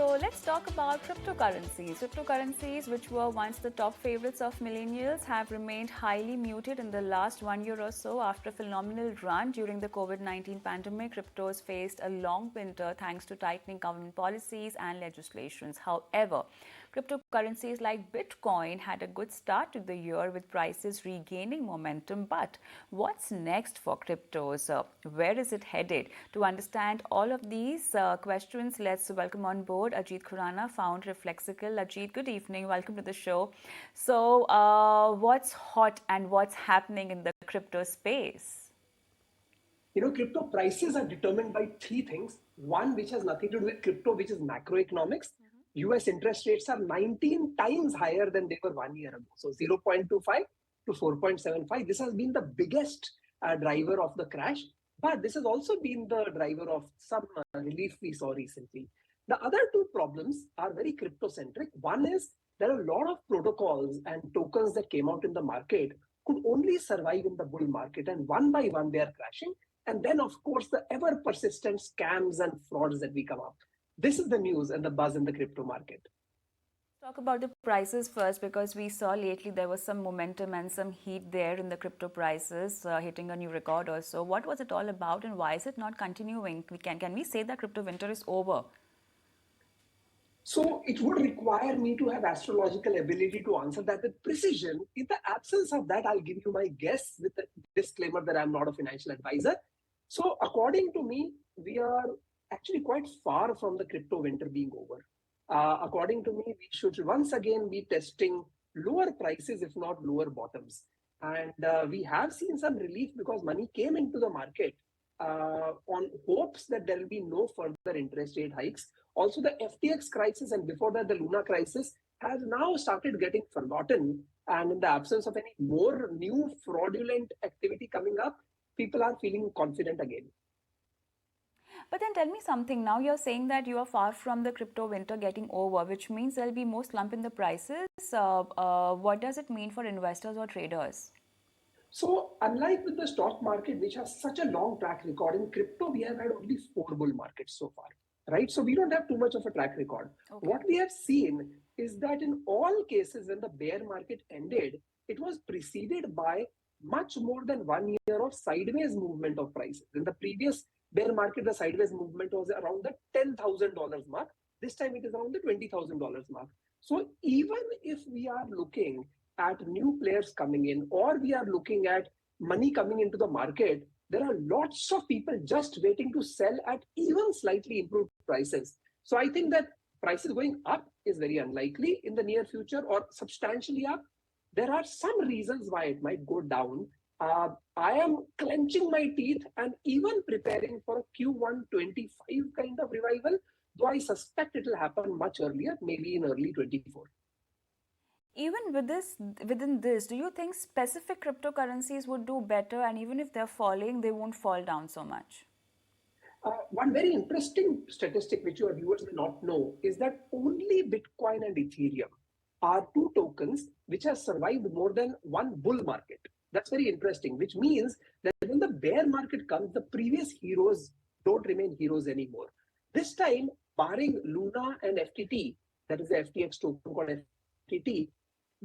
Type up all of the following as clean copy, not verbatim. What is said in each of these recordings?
So let's talk about cryptocurrencies. Cryptocurrencies, which were once the top favorites of millennials, have remained highly muted in the last 1 year or so. After a phenomenal run during the COVID-19 pandemic, cryptos faced a long winter thanks to tightening government policies and legislations. However, cryptocurrencies like Bitcoin had a good start to the year with prices regaining momentum. But what's next for cryptos? Where is it headed? To understand all of these questions, let's welcome on board Ajeet Khurana, founder Reflexical. Ajeet, good evening. Welcome to the show. So, what's hot and what's happening in the crypto space? Crypto prices are determined by three things. One, which has nothing to do with crypto, which is macroeconomics. US interest rates are 19 times higher than they were 1 year ago. So 0.25 to 4.75. This has been the biggest driver of the crash. But this has also been the driver of some relief we saw recently. The other two problems are very crypto-centric. One is there are a lot of protocols and tokens that came out in the market could only survive in the bull market, and one by one they are crashing. And then, of course, the ever persistent scams and frauds that we come up. This is the news and the buzz in the crypto market. Talk about the prices first, because we saw lately there was some momentum and some heat there in the crypto prices, hitting a new record or so. What was it all about, and why is it not continuing? Can we say that crypto winter is over? So it would require me to have astrological ability to answer that with precision. In the absence of that, I'll give you my guess with a disclaimer that I'm not a financial advisor. So according to me, we are actually quite far from the crypto winter being over. According to me, we should once again be testing lower prices, if not lower bottoms. And we have seen some relief because money came into the market on hopes that there will be no further interest rate hikes. Also, the FTX crisis and before that, the Luna crisis has now started getting forgotten. And in the absence of any more new fraudulent activity coming up, people are feeling confident again. But then tell me something. Now you're saying that you are far from the crypto winter getting over, which means there'll be more slump in the prices. What does it mean for investors or traders? So unlike with the stock market, which has such a long track record, in crypto, we have had only 4 bull markets so far, right? So we don't have too much of a track record. Okay. What we have seen is that in all cases, when the bear market ended, it was preceded by much more than 1 year of sideways movement of prices. In the previous bear market, the sideways movement was around the $10,000 mark. This time it is around the $20,000 mark. So even if we are looking at new players coming in, or we are looking at money coming into the market, there are lots of people just waiting to sell at even slightly improved prices. So I think that prices going up is very unlikely in the near future, or substantially up. There are some reasons why it might go down. I am clenching my teeth and even preparing for a Q1 25 kind of revival, though I suspect it will happen much earlier, maybe in early 24. Even within this, do you think specific cryptocurrencies would do better, and even if they're falling, they won't fall down so much? One very interesting statistic which your viewers may not know is that only Bitcoin and Ethereum are two tokens which have survived more than one bull market. That's very interesting, which means that when the bear market comes, the previous heroes don't remain heroes anymore. This time, barring Luna and FTT, that is the FTX token called FTT,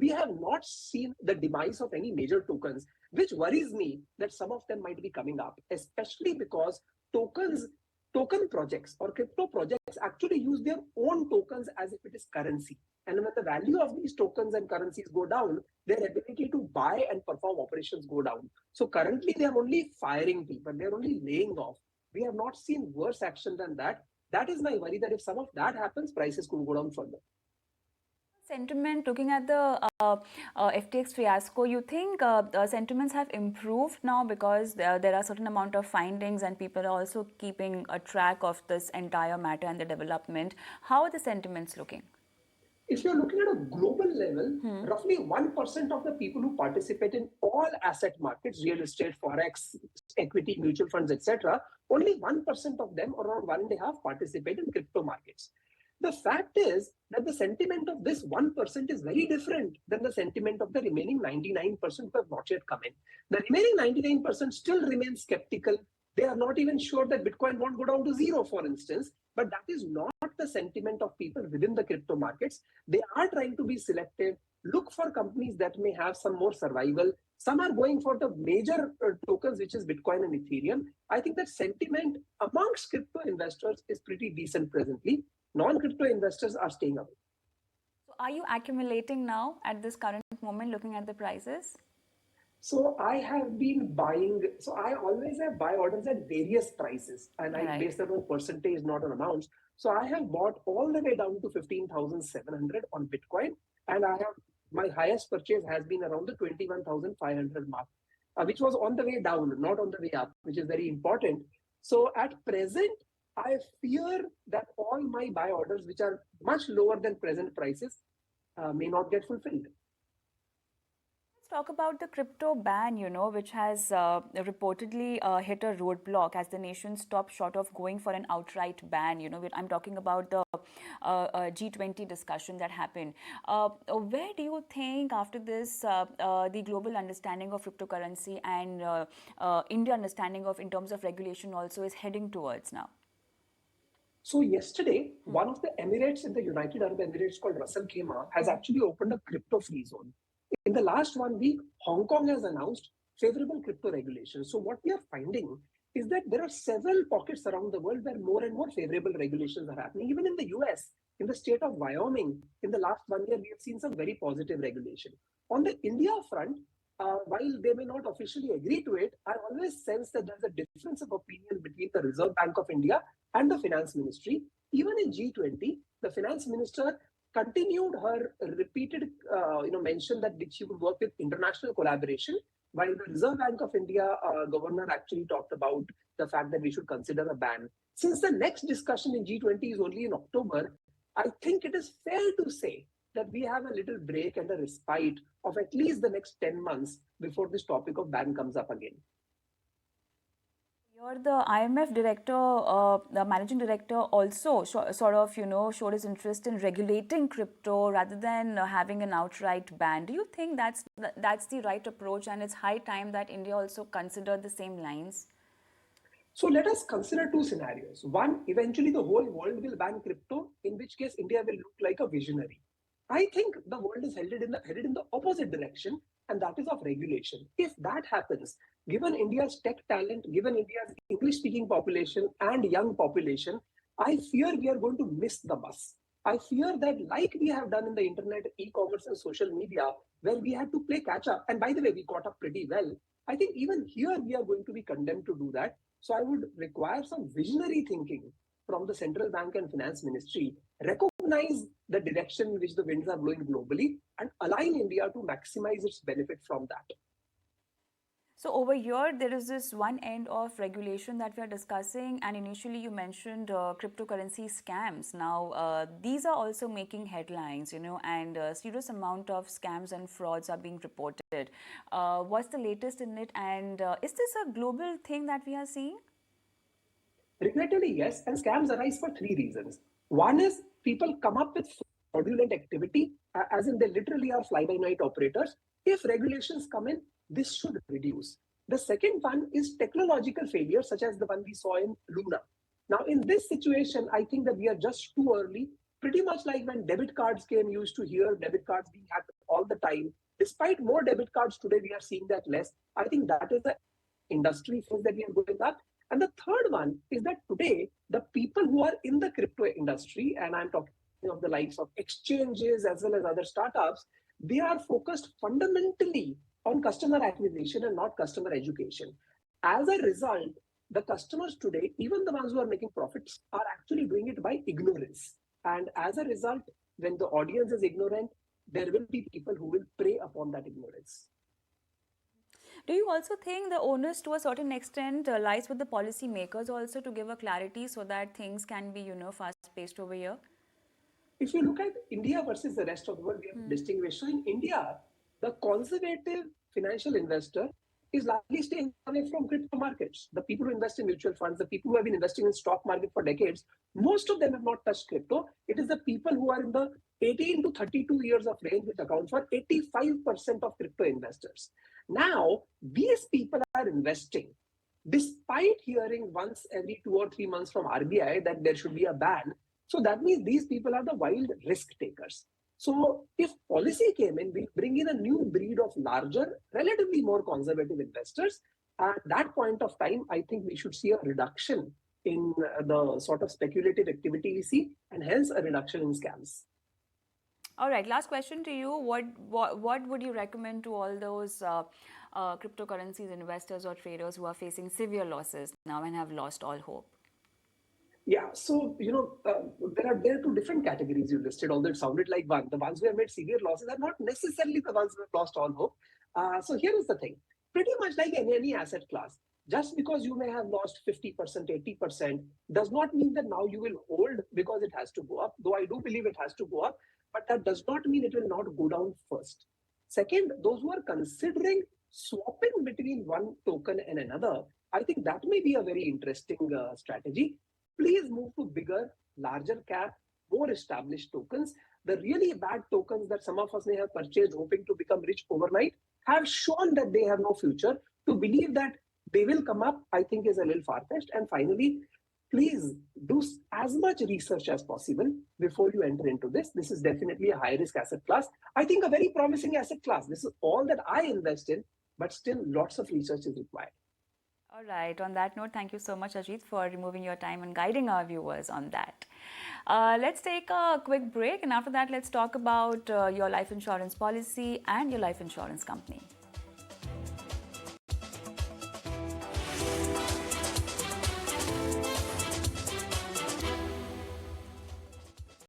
we have not seen the demise of any major tokens, which worries me that some of them might be coming up, especially because token projects or crypto projects actually use their own tokens as if it is currency. And when the value of these tokens and currencies go down, their ability to buy and perform operations go down. So currently they are only firing people, they're only laying off. We have not seen worse action than that. That is my worry, that if some of that happens, prices could go down further. Sentiment, looking at the FTX fiasco, you think sentiments have improved now because there are certain amount of findings and people are also keeping a track of this entire matter and the development. How are the sentiments looking? If you're looking at a global level, roughly 1% of the people who participate in all asset markets, real estate, forex, equity, mutual funds, etc., only 1% of them, or around 1.5%, participate in crypto markets. The fact is that the sentiment of this 1% is very different than the sentiment of the remaining 99% who have not yet come in. The remaining 99% still remain skeptical. They are not even sure that Bitcoin won't go down to zero, for instance. But that is not the sentiment of people within the crypto markets. They are trying to be selective, look for companies that may have some more survival. Some are going for the major tokens, which is Bitcoin and Ethereum. I think that sentiment amongst crypto investors is pretty decent presently. Non-crypto investors are staying away. So are you accumulating now at this current moment, looking at the prices? So I have been buying. So I always have buy orders at various prices, and I base them on percentage, not on amounts. So I have bought all the way down to 15,700 on Bitcoin, and I have my highest purchase has been around the 21,500 mark, which was on the way down, not on the way up, which is very important. So at present, I fear that all my buy orders, which are much lower than present prices, may not get fulfilled. Let's talk about the crypto ban, which has reportedly hit a roadblock as the nation stopped short of going for an outright ban. I'm talking about the G20 discussion that happened. Where do you think after this, the global understanding of cryptocurrency and India understanding of in terms of regulation also is heading towards now? So yesterday, one of the Emirates in the United Arab Emirates called Ras Al Khaimah has actually opened a crypto-free zone. In the last 1 week, Hong Kong has announced favorable crypto regulations. So what we are finding is that there are several pockets around the world where more and more favorable regulations are happening. Even in the US, in the state of Wyoming, in the last 1 year, we have seen some very positive regulation. On the India front, while they may not officially agree to it, I always sense that there's a difference of opinion between the Reserve Bank of India and the Finance Ministry. Even in G20, the Finance Minister continued her repeated mention that she would work with international collaboration, while the Reserve Bank of India governor actually talked about the fact that we should consider a ban. Since the next discussion in G20 is only in October, I think it is fair to say that we have a little break and a respite of at least the next 10 months before this topic of ban comes up again. You're the IMF director, the managing director, also showed his interest in regulating crypto rather than having an outright ban. Do you think that's the right approach, and it's high time that India also consider the same lines? So let us consider two scenarios. One, eventually the whole world will ban crypto, in which case India will look like a visionary. I think the world is headed in the opposite direction, and that is of regulation. If that happens, given India's tech talent, given India's English-speaking population and young population, I fear we are going to miss the bus. I fear that like we have done in the internet, e-commerce and social media, where we had to play catch up, and by the way, we caught up pretty well. I think even here we are going to be condemned to do that. So I would require some visionary thinking from the central bank and finance ministry, recognize the direction in which the winds are blowing globally, and align India to maximize its benefit from that. So over here, there is this one end of regulation that we are discussing, and initially you mentioned cryptocurrency scams. Now, these are also making headlines, and a serious amount of scams and frauds are being reported. What's the latest in it, and is this a global thing that we are seeing? Regrettably, yes, and scams arise for three reasons. One is people come up with fraudulent activity, as in they literally are fly-by-night operators. If regulations come in, this should reduce. The second one is technological failure, such as the one we saw in Luna. Now, in this situation, I think that we are just too early. Pretty much like when debit cards came, you used to hear debit cards being hacked all the time. Despite more debit cards today, we are seeing that less. I think that is the industry phase that we are going up. And the third one is that today, the people who are in the crypto industry, and I'm talking of the likes of exchanges as well as other startups, they are focused fundamentally on customer acquisition and not customer education. As a result, the customers today, even the ones who are making profits, are actually doing it by ignorance. And as a result, when the audience is ignorant, there will be people who will prey upon that ignorance. Do you also think the onus to a certain extent lies with the policy makers also to give a clarity so that things can be, fast-paced over here? If you look at India versus the rest of the world, we have distinguished. So in India, the conservative financial investor is largely staying away from crypto markets. The people who invest in mutual funds, the people who have been investing in stock market for decades, most of them have not touched crypto. It is the people who are in the 18 to 32 years of range which account for 85% of crypto investors. Now, these people are investing despite hearing once every 2 or 3 months from RBI that there should be a ban. So that means these people are the wild risk takers. So if policy came in, we bring in a new breed of larger, relatively more conservative investors. At that point of time, I think we should see a reduction in the sort of speculative activity we see, and hence a reduction in scams. All right, last question to you. What would you recommend to all those cryptocurrencies investors or traders who are facing severe losses now and have lost all hope? Yeah, so there are two different categories you listed. Although it sounded like one, the ones who have made severe losses are not necessarily the ones who have lost all hope. So here is the thing: pretty much like any asset class, just because you may have lost 50%, 80%, does not mean that now you will hold because it has to go up. Though I do believe it has to go up, but that does not mean it will not go down first. Second, those who are considering swapping between one token and another, I think that may be a very interesting strategy. Please move to bigger, larger cap, more established tokens. The really bad tokens that some of us may have purchased hoping to become rich overnight have shown that they have no future. To believe that they will come up, I think, is a little far-fetched. And finally, please do as much research as possible before you enter into this. This is definitely a high-risk asset class. I think a very promising asset class. This is all that I invest in, but still lots of research is required. All right. On that note, thank you so much, Ajeet, for removing your time and guiding our viewers on that. Let's take a quick break, and after that, let's talk about your life insurance policy and your life insurance company.